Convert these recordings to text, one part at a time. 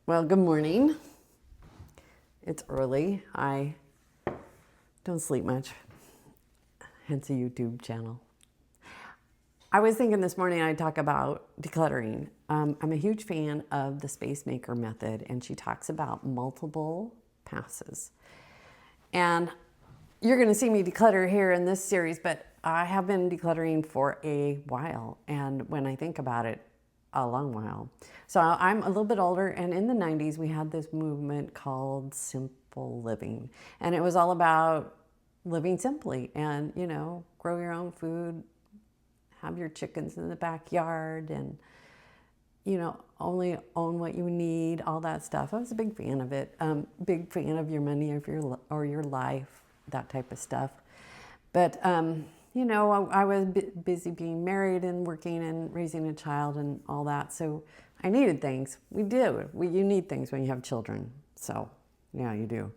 Well, good morning. It's early. I don't sleep much, hence a YouTube channel. I was thinking this morning I'd talk about decluttering. I'm a huge fan of the Space Maker method, and she talks about multiple passes. And you're going to see me declutter here in this series, but I have been decluttering for a while, and when I think about it, a long while. So I'm a little bit older, and in the 90s we had this movement called simple living, and it was all about living simply and, grow your own food, have your chickens in the backyard, and, only own what you need, all that stuff. I was a big fan of it. Big fan of your money or your life, that type of stuff. But I was busy being married and working and raising a child and all that. So I needed things. We do. You need things when you have children. So, yeah, you do.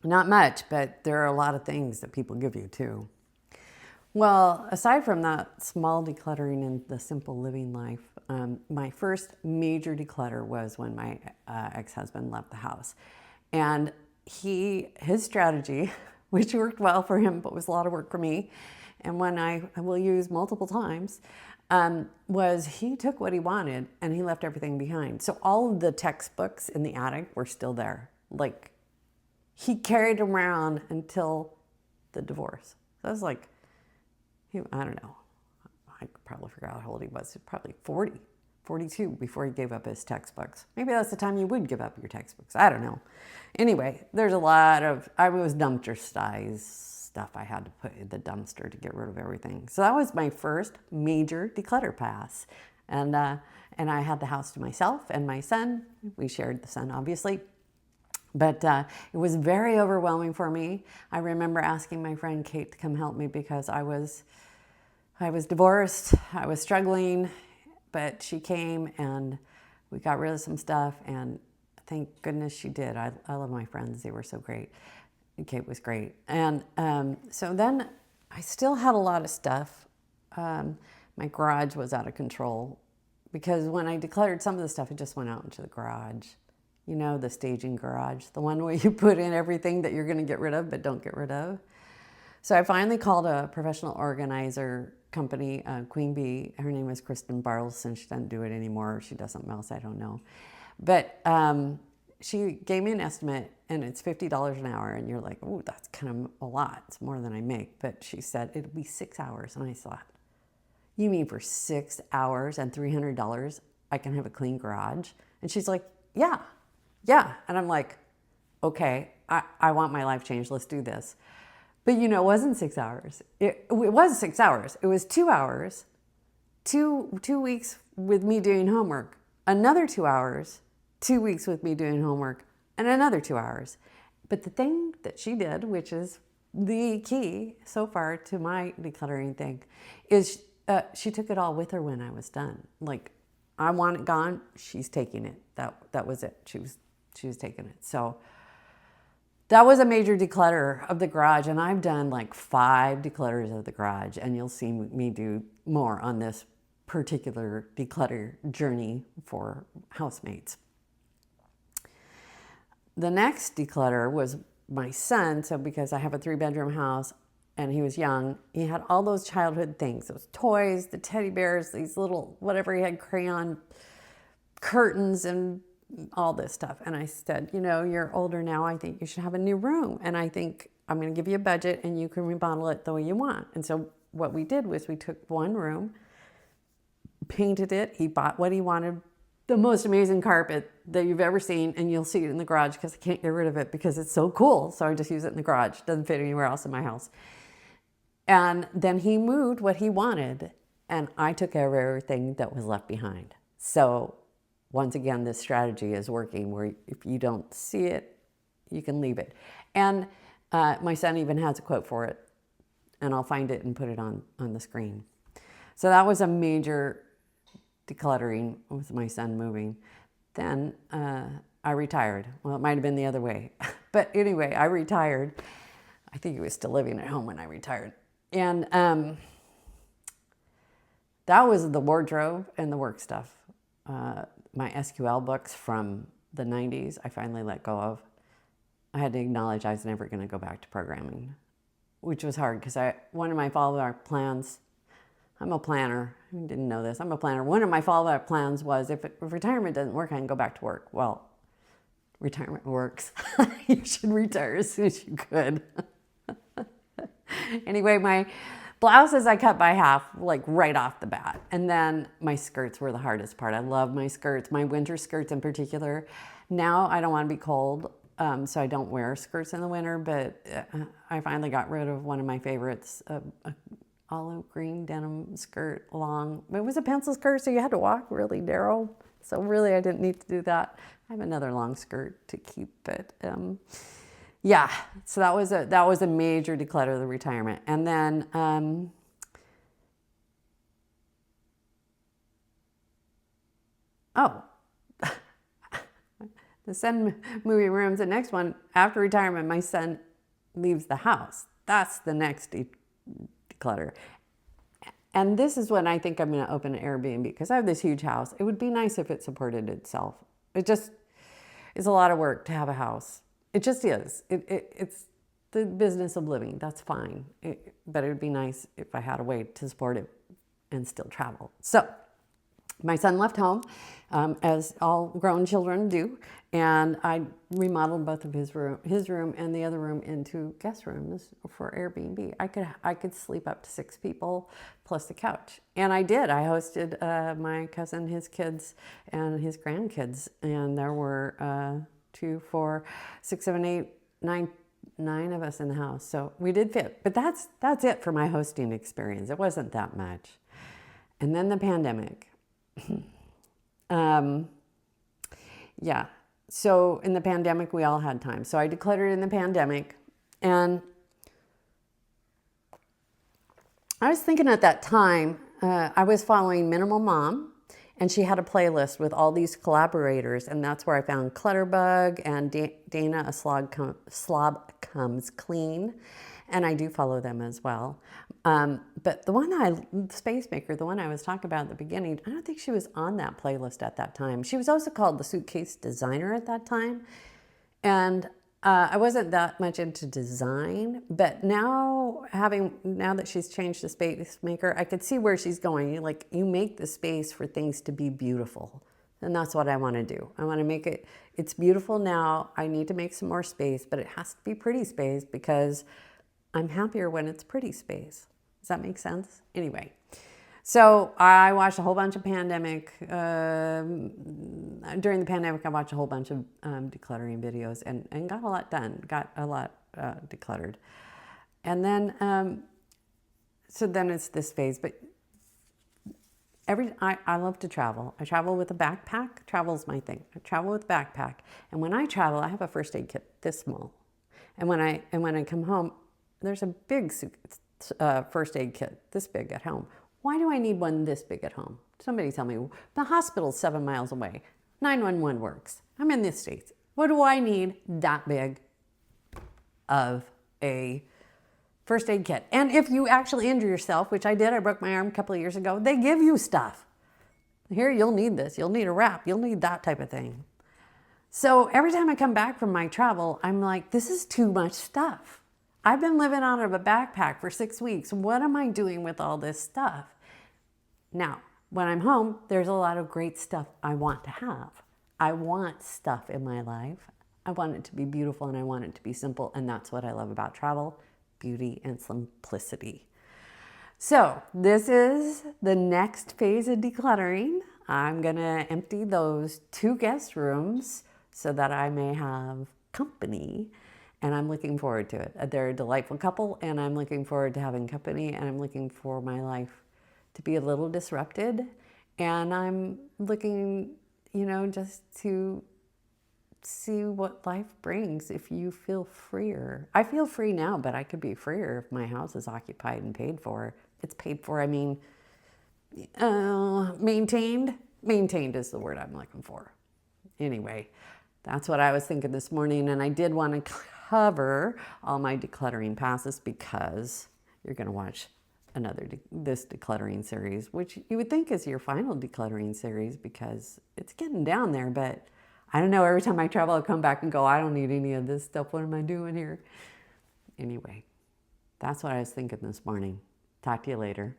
Not much, but there are a lot of things that people give you too. Well, aside from that small decluttering and the simple living life, my first major declutter was when my ex-husband left the house. And his strategy, which worked well for him, but was a lot of work for me, and one I will use multiple times, was he took what he wanted and he left everything behind. So all of the textbooks in the attic were still there. Like, he carried them around until the divorce. So I was like, I don't know. I probably forgot how old he was. Probably 40, 42 before he gave up his textbooks. Maybe that's the time you would give up your textbooks. I don't know. Anyway, there's a lot of, I was dumpster size stuff I had to put in the dumpster to get rid of everything. So that was my first major declutter pass. And I had the house to myself and my son. We shared the son, obviously. But it was very overwhelming for me. I remember asking my friend Kate to come help me because I was divorced. I was struggling, but she came and we got rid of some stuff, and thank goodness she did. I love my friends. They were so great. And Kate was great. And so then I still had a lot of stuff. My garage was out of control because when I decluttered some of the stuff, it just went out into the garage. The staging garage, the one where you put in everything that you're going to get rid of but don't get rid of. So I finally called a professional organizer company, Queen Bee. Her name is Kristen Bartleson. She doesn't do it anymore. She does something else, I don't know. But she gave me an estimate, and it's $50 an hour. And you're like, oh, that's kind of a lot. It's more than I make. But she said it'll be 6 hours. And I thought, you mean for 6 hours and $300 I can have a clean garage? And she's like, yeah. And I'm like, okay, I want my life changed. Let's do this. But it wasn't 6 hours. It was 6 hours. It was 2 hours, two weeks with me doing homework, another 2 hours, 2 weeks with me doing homework, and another 2 hours. But the thing that she did, which is the key so far to my decluttering thing, is she took it all with her when I was done. Like, I want it gone. She's taking it. That was it. She was taking it. So that was a major declutter of the garage, and I've done like 5 declutters of the garage, and you'll see me do more on this particular declutter journey for housemates. The next declutter was my son. So because I have a 3-bedroom house and he was young, he had all those childhood things, those toys, the teddy bears, these little, whatever he had, crayon curtains and all this stuff. And I said, you're older now. I think you should have a new room. And I think I'm going to give you a budget and you can remodel it the way you want. And so what we did was we took one room, painted it. He bought what he wanted, the most amazing carpet that you've ever seen. And you'll see it in the garage because I can't get rid of it because it's so cool. So I just use it in the garage. It doesn't fit anywhere else in my house. And then he moved what he wanted, and I took care of everything that was left behind. So once again, this strategy is working where if you don't see it, you can leave it. And my son even has a quote for it, and I'll find it and put it on the screen. So that was a major decluttering with my son moving. Then I retired. Well, it might have been the other way. But anyway, I retired. I think he was still living at home when I retired. And that was the wardrobe and the work stuff. my SQL books from the 90s, I finally let go of. I had to acknowledge I was never going to go back to programming, which was hard because one of my follow-up plans, I'm a planner. I didn't know this. I'm a planner. One of my follow-up plans was if retirement doesn't work, I can go back to work. Well, retirement works. You should retire as soon as you could. Anyway, my blouses I cut by half, like right off the bat. And then my skirts were the hardest part. I love my skirts, my winter skirts in particular. Now I don't want to be cold, so I don't wear skirts in the winter, but I finally got rid of one of my favorites, a olive green denim skirt long. It was a pencil skirt, so you had to walk really narrow. So really I didn't need to do that. I have another long skirt to keep, but yeah, so that was a major declutter of the retirement. And then the son moving rooms. The next one, after retirement, my son leaves the house. That's the next declutter. And this is when I think I'm going to open an Airbnb because I have this huge house. It would be nice if it supported itself. It just is a lot of work to have a house. It just is. It's the business of living. That's fine. But it would be nice if I had a way to support it and still travel. So my son left home, as all grown children do, and I remodeled both of his room and the other room into guest rooms for Airbnb. I could sleep up to 6 people plus the couch, and I did. I hosted my cousin, his kids, and his grandkids, and there were 2, 4, 6, 7, 8, 9 of us in the house. So we did fit, but that's it for my hosting experience. It wasn't that much, and then the pandemic. Yeah. So in the pandemic, we all had time. So I decluttered in the pandemic, and I was thinking at that time, I was following Minimal Mom, and she had a playlist with all these collaborators, and that's where I found Clutterbug and Dana, a slob comes clean, and I do follow them as well. But the one Space Maker, the one I was talking about at the beginning, I don't think she was on that playlist at that time. She was also called the Suitcase Designer at that time. And I wasn't that much into design, but now that she's changed to Space Maker, I could see where she's going. You make the space for things to be beautiful. And that's what I want to do. I want to make it's beautiful now. I need to make some more space, but it has to be pretty space because I'm happier when it's pretty space. Does that make sense? Anyway, so I watched a whole bunch of pandemic. During the pandemic, I watched a whole bunch of decluttering videos and got a lot done, got a lot decluttered. And then, so then it's this phase. But I love to travel. I travel with a backpack. Travel's my thing. I travel with a backpack. And when I travel, I have a first aid kit this small. And when I come home, there's a big first aid kit this big at home. Why do I need one this big at home? Somebody tell me. The hospital's 7 miles away. 911 works. I'm in the States. What do I need that big of a first aid kit? And if you actually injure yourself, which I did, I broke my arm a couple of years ago, they give you stuff. Here, you'll need this. You'll need a wrap. You'll need that type of thing. So every time I come back from my travel, I'm like, this is too much stuff. I've been living out of a backpack for 6 weeks. What am I doing with all this stuff? Now, when I'm home, there's a lot of great stuff I want to have. I want stuff in my life. I want it to be beautiful and I want it to be simple. And that's what I love about travel, beauty and simplicity. So this is the next phase of decluttering. I'm gonna empty those 2 guest rooms so that I may have company. And I'm looking forward to it. They're a delightful couple, and I'm looking forward to having company, and I'm looking for my life to be a little disrupted. And I'm looking, just to see what life brings if you feel freer. I feel free now, but I could be freer if my house is occupied and paid for. It's paid for, maintained. Maintained is the word I'm looking for. Anyway, that's what I was thinking this morning, and I did want to cover all my decluttering passes because you're going to watch this decluttering series, which you would think is your final decluttering series because it's getting down there. But I don't know, every time I travel, I come back and go, I don't need any of this stuff. What am I doing here? Anyway, that's what I was thinking this morning. Talk to you later.